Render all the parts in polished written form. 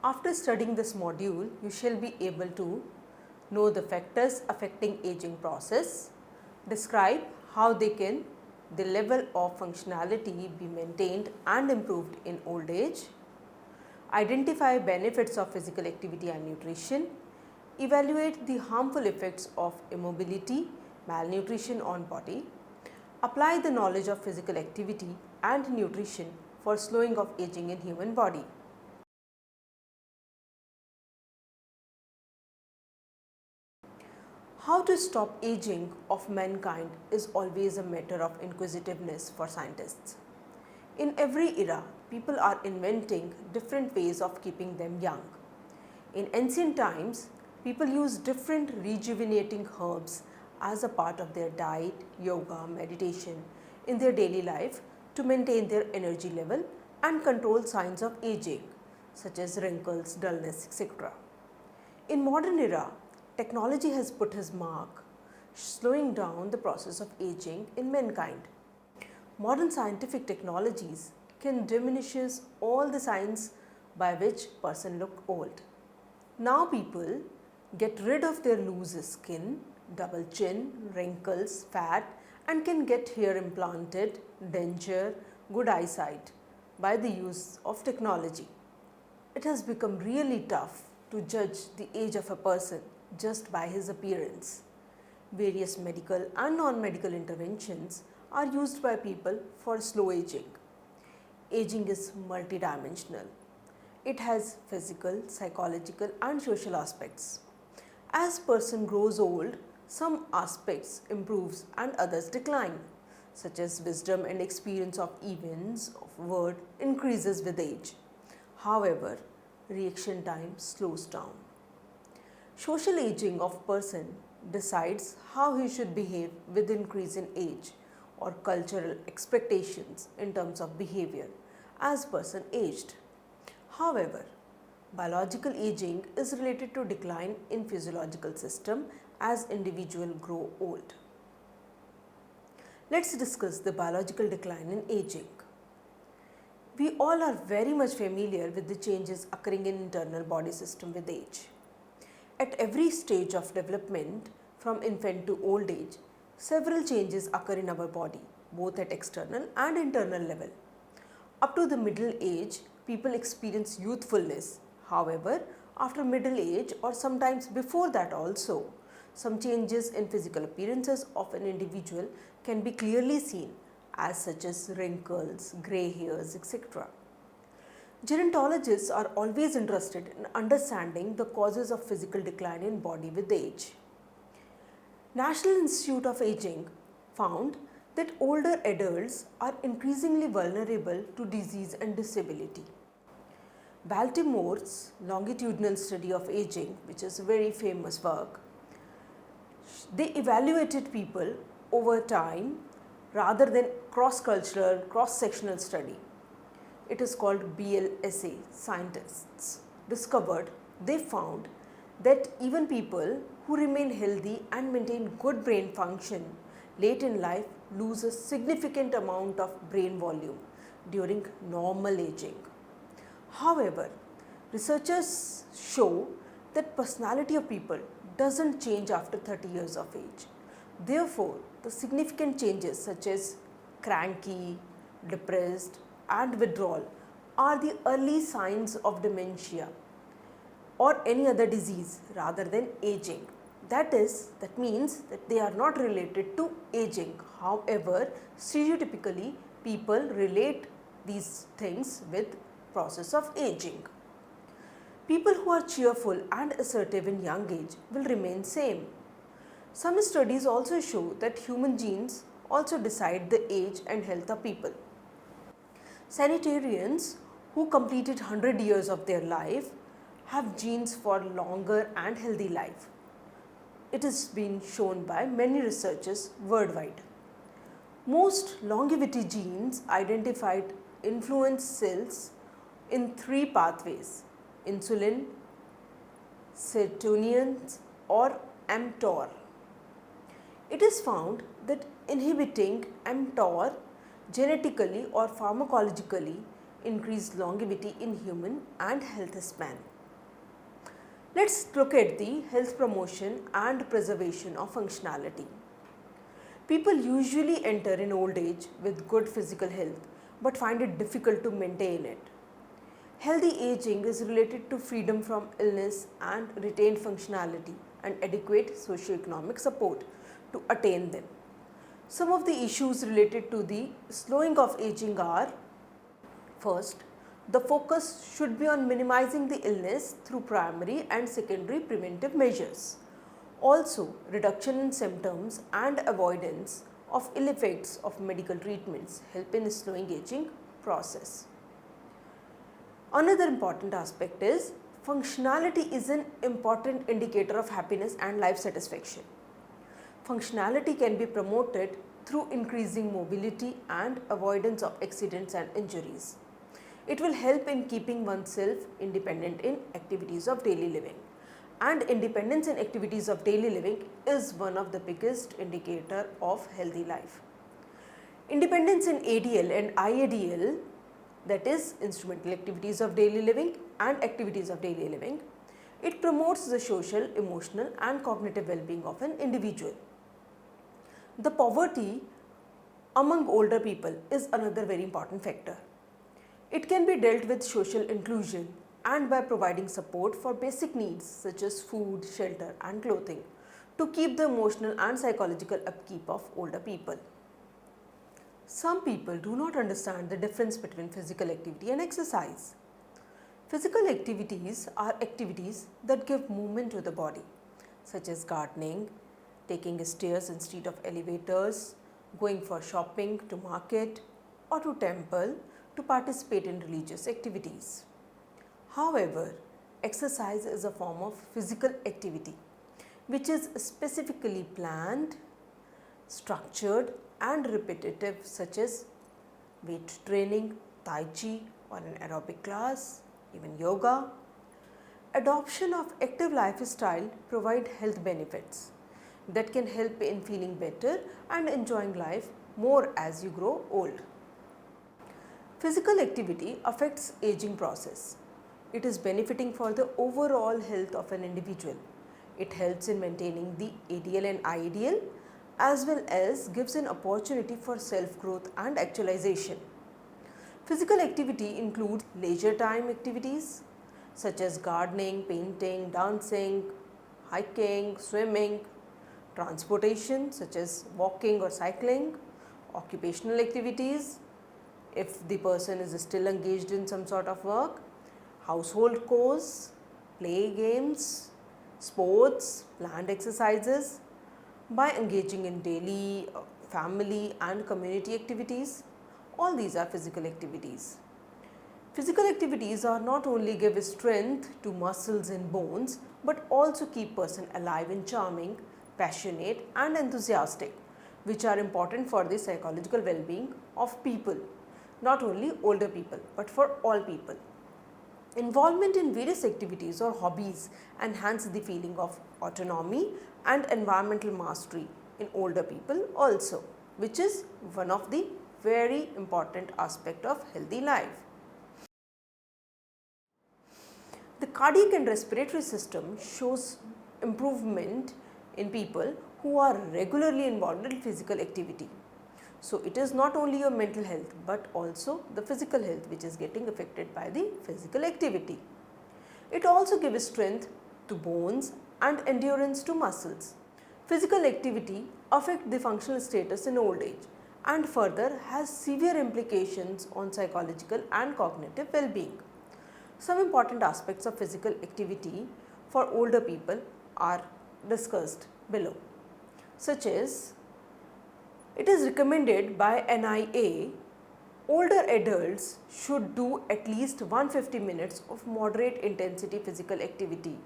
After studying this module, you shall be able to know the factors affecting aging process, describe how the level of functionality be maintained and improved in old age, identify benefits of physical activity and nutrition, evaluate the harmful effects of immobility, malnutrition on body, apply the knowledge of physical activity and nutrition for slowing of aging in human body. How to stop aging of mankind is always a matter of inquisitiveness for scientists. In every era, people are inventing different ways of keeping them young. In ancient times, people used different rejuvenating herbs as a part of their diet, yoga, meditation in their daily life to maintain their energy level and control signs of aging such as wrinkles, dullness, etc. In modern era, technology has put its mark, slowing down the process of aging in mankind. Modern scientific technologies can diminish all the signs by which person look old. Now people get rid of their loose skin, double chin, wrinkles, fat and can get hair implanted, denture, good eyesight by the use of technology. It has become really tough to judge the age of a person just by his appearance. Various medical and non-medical interventions are used by people for slow aging. Aging is multidimensional. It has physical, psychological and social aspects. As person grows old, some aspects improves and others decline, such as wisdom and experience of events of word increases with age. However, reaction time slows down. Social aging of person decides how he should behave with increase in age or cultural expectations in terms of behavior as person aged. However, biological aging is related to decline in physiological system as individual grow old. Let's discuss the biological decline in aging. We all are very much familiar with the changes occurring in internal body system with age. At every stage of development, from infant to old age, several changes occur in our body, both at external and internal level. Up to the middle age, people experience youthfulness. However, after middle age or sometimes before that also, some changes in physical appearances of an individual can be clearly seen as such as wrinkles, grey hairs, etc. Gerontologists are always interested in understanding the causes of physical decline in body with age. National Institute of Aging found that older adults are increasingly vulnerable to disease and disability. Baltimore's longitudinal study of aging, which is a very famous work, they evaluated people over time rather than cross-cultural, cross-sectional study. It is called BLSA. Scientists discovered, they found that even people who remain healthy and maintain good brain function late in life lose a significant amount of brain volume during normal aging. However, researchers show that personality of people doesn't change after 30 years of age. Therefore, the significant changes such as cranky, depressed and withdrawal are the early signs of dementia or any other disease rather than aging. That means that they are not related to aging. However, stereotypically people relate these things with process of aging. People who are cheerful and assertive in young age will remain same. Some studies also show that human genes also decide the age and health of people. Sanitarians who completed 100 years of their life have genes for longer and healthy life. It has been shown by many researchers worldwide. Most longevity genes identified influence cells in three pathways: insulin, serotonin or mTOR. It is found that inhibiting mTOR genetically or pharmacologically increased longevity in human and health span. Let's look at the health promotion and preservation of functionality. People usually enter in old age with good physical health but find it difficult to maintain it. Healthy aging is related to freedom from illness and retained functionality and adequate socioeconomic support to attain them. Some of the issues related to the slowing of aging are: first, the focus should be on minimizing the illness through primary and secondary preventive measures. Also, reduction in symptoms and avoidance of ill effects of medical treatments help in slowing aging process. Another important aspect is functionality is an important indicator of happiness and life satisfaction. Functionality can be promoted through increasing mobility and avoidance of accidents and injuries. It will help in keeping oneself independent in activities of daily living. And independence in activities of daily living is one of the biggest indicator of healthy life. Independence in ADL and IADL, that is instrumental activities of daily living and activities of daily living, it promotes the social, emotional and cognitive well-being of an individual. The poverty among older people is another very important factor. It can be dealt with social inclusion and by providing support for basic needs such as food, shelter and clothing to keep the emotional and psychological upkeep of older people. Some people do not understand the difference between physical activity and exercise. Physical activities are activities that give movement to the body, such as gardening, taking stairs instead of elevators, going for shopping to market or to temple to participate in religious activities. However, exercise is a form of physical activity which is specifically planned, structured and repetitive, such as weight training, tai chi or an aerobic class, even yoga. Adoption of active lifestyle provide health benefits that can help in feeling better and enjoying life more as you grow old. Physical activity affects aging process. It is benefiting for the overall health of an individual. It helps in maintaining the ADL and IADL as well as gives an opportunity for self-growth and actualization. Physical activity includes leisure time activities such as gardening, painting, dancing, hiking, swimming, transportation such as walking or cycling, occupational activities if the person is still engaged in some sort of work, household chores, play games, sports, planned exercises. By engaging in daily, family and community activities, all these are physical activities. Physical activities are not only give strength to muscles and bones but also keep person alive and charming, passionate and enthusiastic, which are important for the psychological well-being of people, not only older people but for all people. Involvement in various activities or hobbies enhance the feeling of autonomy and environmental mastery in older people also, which is one of the very important aspect of healthy life. The cardiac and respiratory system shows improvement in people who are regularly involved in physical activity. So, it is not only your mental health but also the physical health which is getting affected by the physical activity. It also gives strength to bones and endurance to muscles. Physical activity affects the functional status in old age and further has severe implications on psychological and cognitive well-being. Some important aspects of physical activity for older people are discussed below, such as it is recommended by NIA, older adults should do at least 150 minutes of moderate intensity physical activity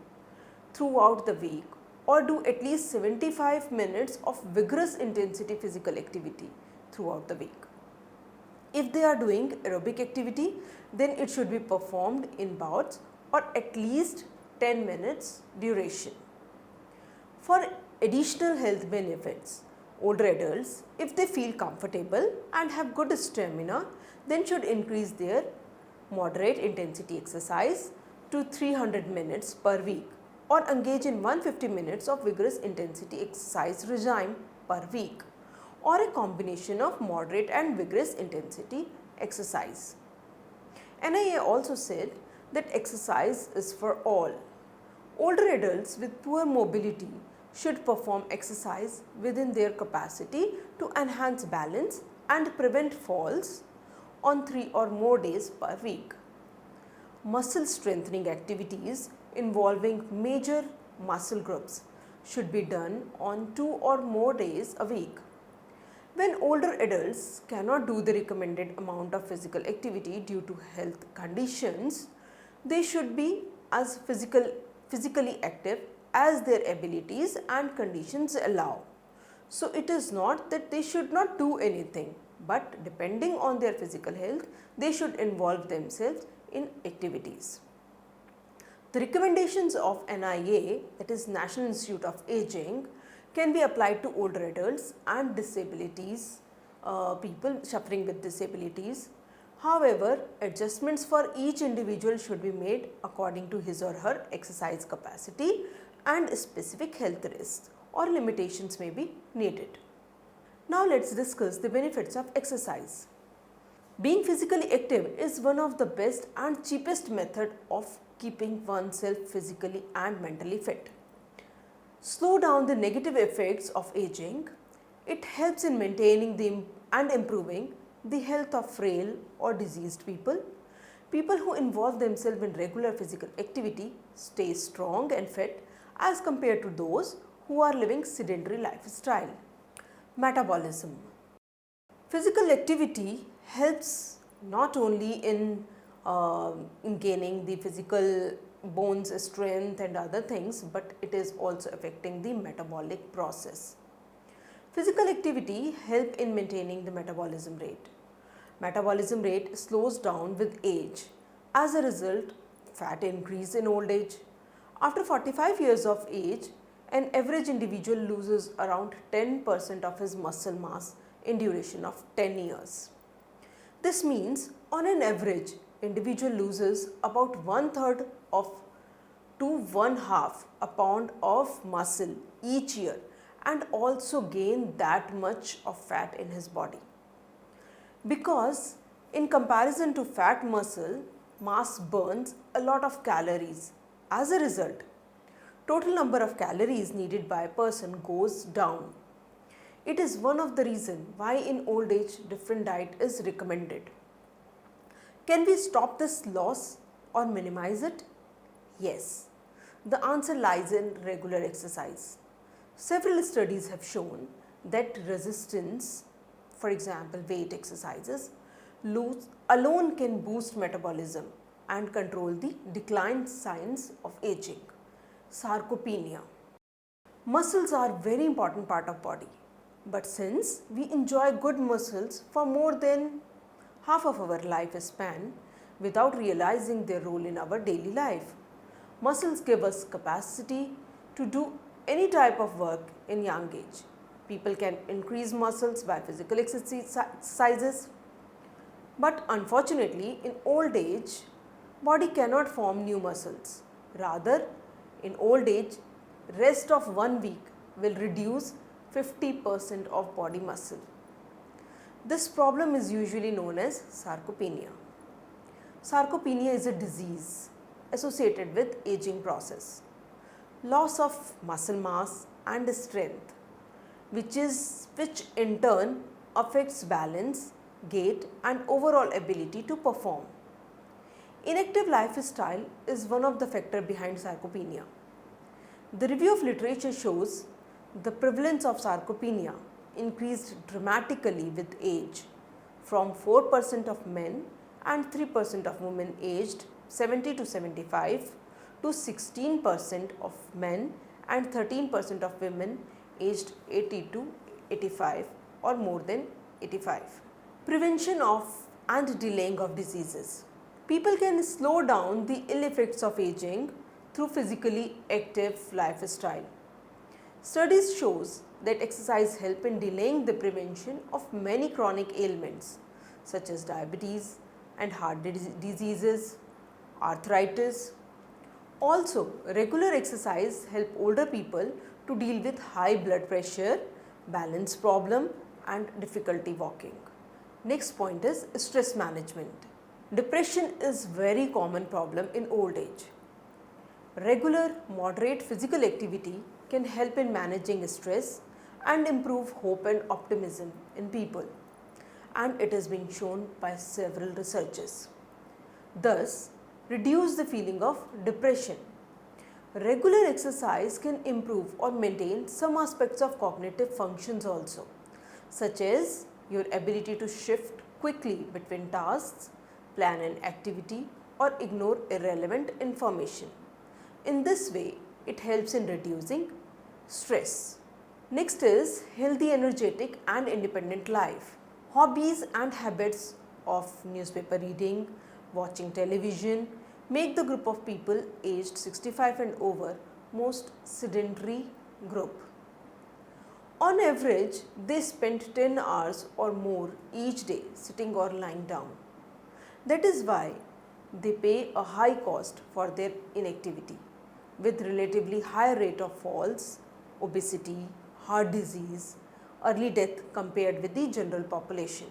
throughout the week or do at least 75 minutes of vigorous intensity physical activity throughout the week. If they are doing aerobic activity, then it should be performed in bouts or at least 10 minutes duration. For additional health benefits, older adults, if they feel comfortable and have good stamina, then should increase their moderate intensity exercise 200-300 minutes per week, or engage in 150 minutes of vigorous intensity exercise regime per week, or a combination of moderate and vigorous intensity exercise. NIA also said that exercise is for all. Older adults with poor mobility should perform exercise within their capacity to enhance balance and prevent falls on 3 or more days per week. Muscle strengthening activities involving major muscle groups should be done on 2 or more days a week. When older adults cannot do the recommended amount of physical activity due to health conditions, they should be as physically active as their abilities and conditions allow. So it is not that they should not do anything, but depending on their physical health, they should involve themselves in activities. The recommendations of NIA, that is National Institute of Aging, can be applied to older adults and disabilities, people suffering with disabilities. However, adjustments for each individual should be made according to his or her exercise capacity, and specific health risks or limitations may be needed. Now let's discuss the benefits of exercise. Being physically active is one of the best and cheapest method of keeping oneself physically and mentally fit. Slow down the negative effects of aging. It helps in maintaining and improving the health of frail or diseased people. People who involve themselves in regular physical activity stay strong and fit as compared to those who are living sedentary lifestyle. Metabolism. Physical activity helps not only in gaining the physical bones strength and other things, but it is also affecting the metabolic process. Physical activity help in maintaining the metabolism rate. Metabolism rate slows down with age. As a result, fat increase in old age. After 45 years of age, an average individual loses around 10% of his muscle mass in duration of 10 years. This means on an average, individual loses about 1/3 of to 1/2 a pound of muscle each year, and also gain that much of fat in his body. Because in comparison to fat muscle, mass burns a lot of calories. As a result, total number of calories needed by a person goes down. It is one of the reasons why in old age different diet is recommended. Can we stop this loss or minimize it? Yes. The answer lies in regular exercise. Several studies have shown that resistance, for example weight exercises, alone can boost metabolism and control the decline signs of aging. Sarcopenia. Muscles are very important part of body, but since we enjoy good muscles for more than half of our lifespan without realizing their role in our daily life, muscles give us capacity to do any type of work in young age. People can increase muscles by physical exercises, but unfortunately in old age, body cannot form new muscles. Rather, in old age, rest of 1 week will reduce 50% of body muscle. This problem is usually known as sarcopenia. Sarcopenia is a disease associated with aging process. Loss of muscle mass and strength, which in turn affects balance, gait and overall ability to perform. Inactive lifestyle is one of the factors behind sarcopenia. The review of literature shows the prevalence of sarcopenia increased dramatically with age, from 4% of men and 3% of women aged 70 to 75 to 16% of men and 13% of women aged 80 to 85 or more than 85. Prevention of and delaying of diseases. People can slow down the ill effects of aging through physically active lifestyle. Studies shows that exercise help in delaying the prevention of many chronic ailments such as diabetes, and heart diseases, arthritis. Also, regular exercise help older people to deal with high blood pressure, balance problem and difficulty walking. Next point is stress management. Depression is very common problem in old age. Regular moderate physical activity can help in managing stress and improve hope and optimism in people, and it has been shown by several researchers. Thus, reduce the feeling of depression. Regular exercise can improve or maintain some aspects of cognitive functions also, such as your ability to shift quickly between tasks, plan an activity or ignore irrelevant information. In this way, it helps in reducing stress. Next is healthy, energetic and independent life. Hobbies and habits of newspaper reading, watching television make the group of people aged 65 and over most sedentary group. On average, they spend 10 hours or more each day sitting or lying down. That is why they pay a high cost for their inactivity, with relatively high rate of falls, obesity, heart disease, early death compared with the general population.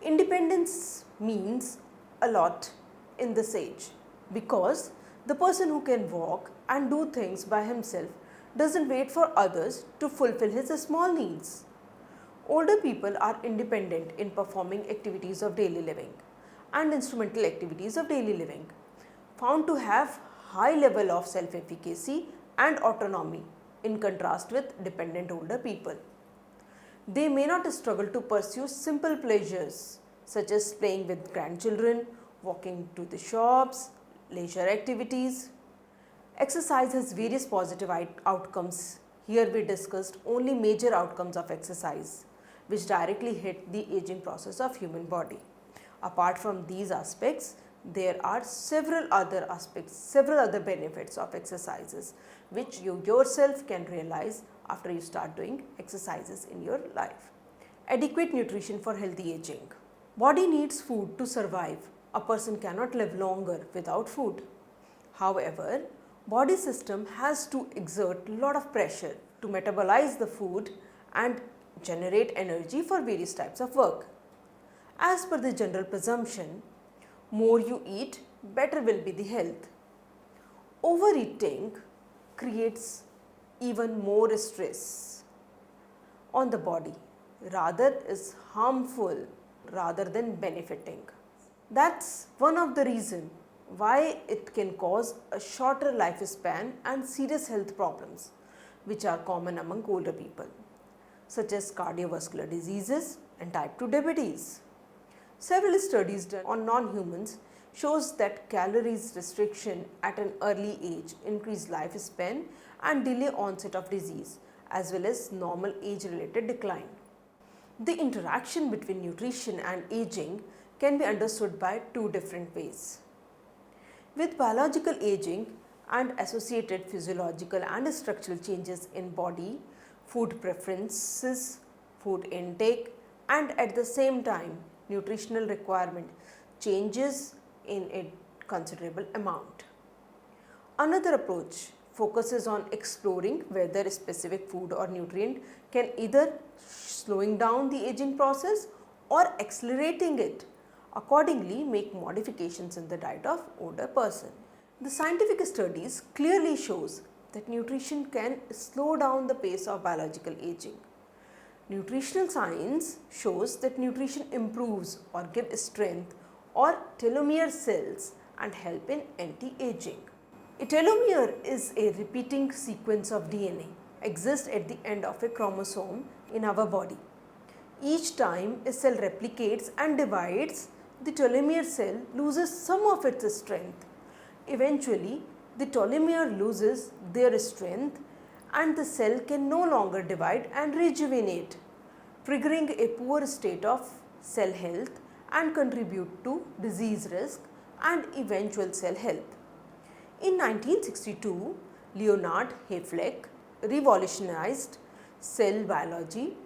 Independence means a lot in this age because the person who can walk and do things by himself doesn't wait for others to fulfill his small needs. Older people are independent in performing activities of daily living and instrumental activities of daily living, found to have high level of self-efficacy and autonomy in contrast with dependent older people. They may not struggle to pursue simple pleasures such as playing with grandchildren, walking to the shops, leisure activities. Exercise has various positive outcomes. Here we discussed only major outcomes of exercise, which directly hit the aging process of human body. Apart from these aspects, there are several other aspects, several other benefits of exercises which you yourself can realize after you start doing exercises in your life. Adequate nutrition for healthy aging. Body needs food to survive. A person cannot live longer without food. However, body system has to exert a lot of pressure to metabolize the food and generate energy for various types of work. As per the general presumption, more you eat, better will be the health. Overeating creates even more stress on the body, rather is harmful rather than benefiting. That's one of the reasons why it can cause a shorter lifespan and serious health problems which are common among older people, such as cardiovascular diseases and type 2 diabetes. Several studies done on non-humans shows that calories restriction at an early age increase lifespan and delay onset of disease as well as normal age-related decline. The interaction between nutrition and aging can be understood by two different ways. With biological aging and associated physiological and structural changes in body, food preferences, food intake, and at the same time nutritional requirement changes in a considerable amount. Another approach focuses on exploring whether a specific food or nutrient can either slowing down the aging process or accelerating it. Accordingly, make modifications in the diet of older person. The scientific studies clearly shows that nutrition can slow down the pace of biological aging. Nutritional science shows that nutrition improves or gives strength or telomere cells and help in anti-aging. A telomere is a repeating sequence of DNA exists at the end of a chromosome in our body. Each time a cell replicates and divides, the telomere cell loses some of its strength. Eventually, the telomere loses their strength and the cell can no longer divide and rejuvenate, triggering a poor state of cell health and contribute to disease risk and eventual cell health. In 1962, Leonard Hayflick revolutionized cell biology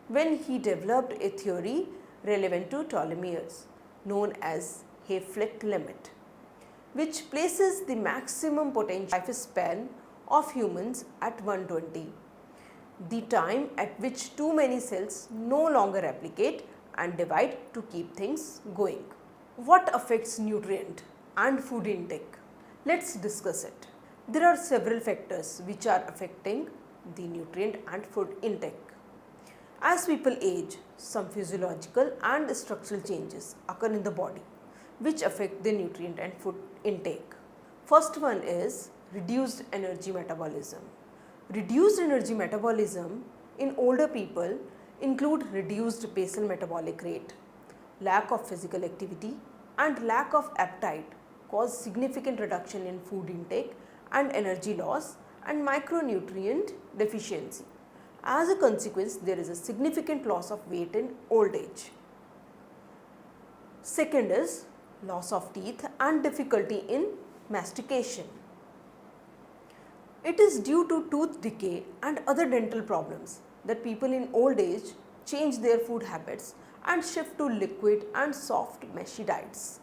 when he developed a theory relevant to telomeres. known as Hayflick limit, which places the maximum potential lifespan of humans at 120, the time at which too many cells no longer replicate and divide to keep things going. What affects nutrient and food intake? Let's discuss it. There are several factors which are affecting the nutrient and food intake. As people age, some physiological and structural changes occur in the body which affect the nutrient and food intake. First one is reduced energy metabolism. Reduced energy metabolism in older people include reduced basal metabolic rate, lack of physical activity and lack of appetite cause significant reduction in food intake and energy loss and micronutrient deficiency. As a consequence, there is a significant loss of weight in old age. Second is loss of teeth and difficulty in mastication. It is due to tooth decay and other dental problems that people in old age change their food habits and shift to liquid and soft meshy diets.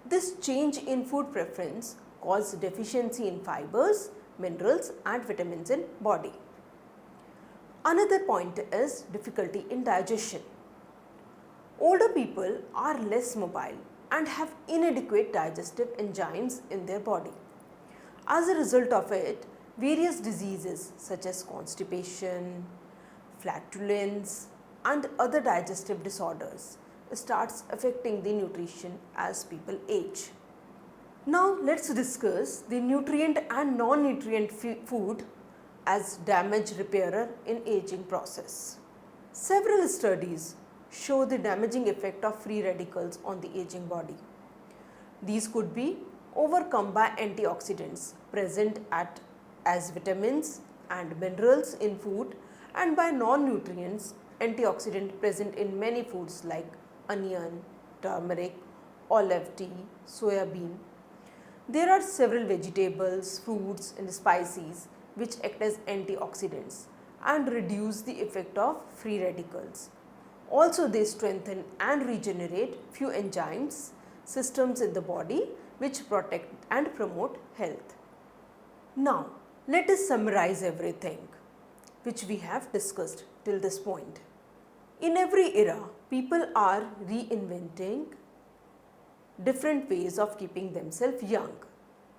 This change in food preference causes deficiency in fibers, minerals and vitamins in body. Another point is difficulty in digestion. Older people are less mobile and have inadequate digestive enzymes in their body. As a result of it, various diseases such as constipation, flatulence and other digestive disorders starts affecting the nutrition as people age. Now let's discuss the nutrient and non-nutrient food as damage repairer in aging process. Several studies show the damaging effect of free radicals on the aging body. These could be overcome by antioxidants present as vitamins and minerals in food and by non-nutrients antioxidant present in many foods like onion, turmeric, olive tea, soya bean. There are several vegetables, fruits and spices which act as antioxidants and reduce the effect of free radicals. Also, they strengthen and regenerate few enzymes systems in the body which protect and promote health. Now, let us summarize everything which we have discussed till this point. In every era, people are reinventing different ways of keeping themselves young.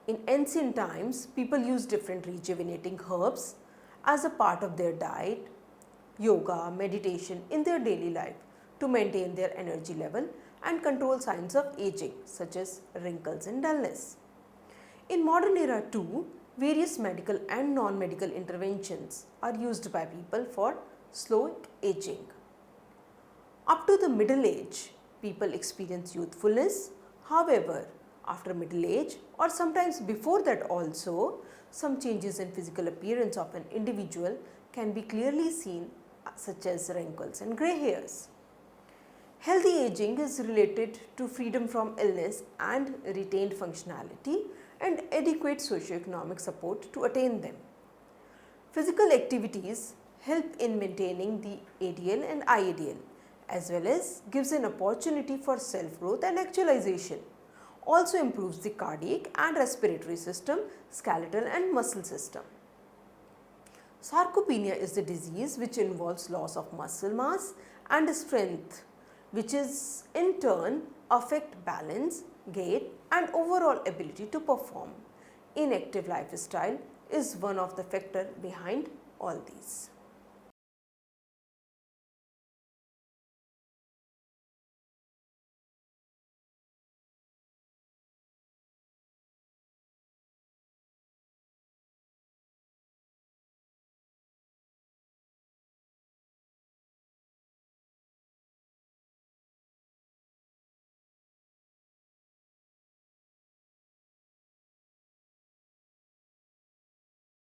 In ancient times, people used different rejuvenating herbs as a part of their diet, yoga, meditation in their daily life to maintain their energy level and control signs of aging such as wrinkles and dullness. In modern era too, various medical and non-medical interventions are used by people for slow aging. Up to the middle age, people experience youthfulness. However, after middle age or sometimes before that also, some changes in physical appearance of an individual can be clearly seen such as wrinkles and grey hairs. Healthy aging is related to freedom from illness and retained functionality and adequate socioeconomic support to attain them. Physical activities help in maintaining the ADL and IADL as well as gives an opportunity for self-growth and actualization. Also improves the cardiac and respiratory system, skeletal and muscle system. Sarcopenia is the disease which involves loss of muscle mass and strength, which is in turn affect balance, gait and overall ability to perform. Inactive lifestyle is one of the factors behind all these.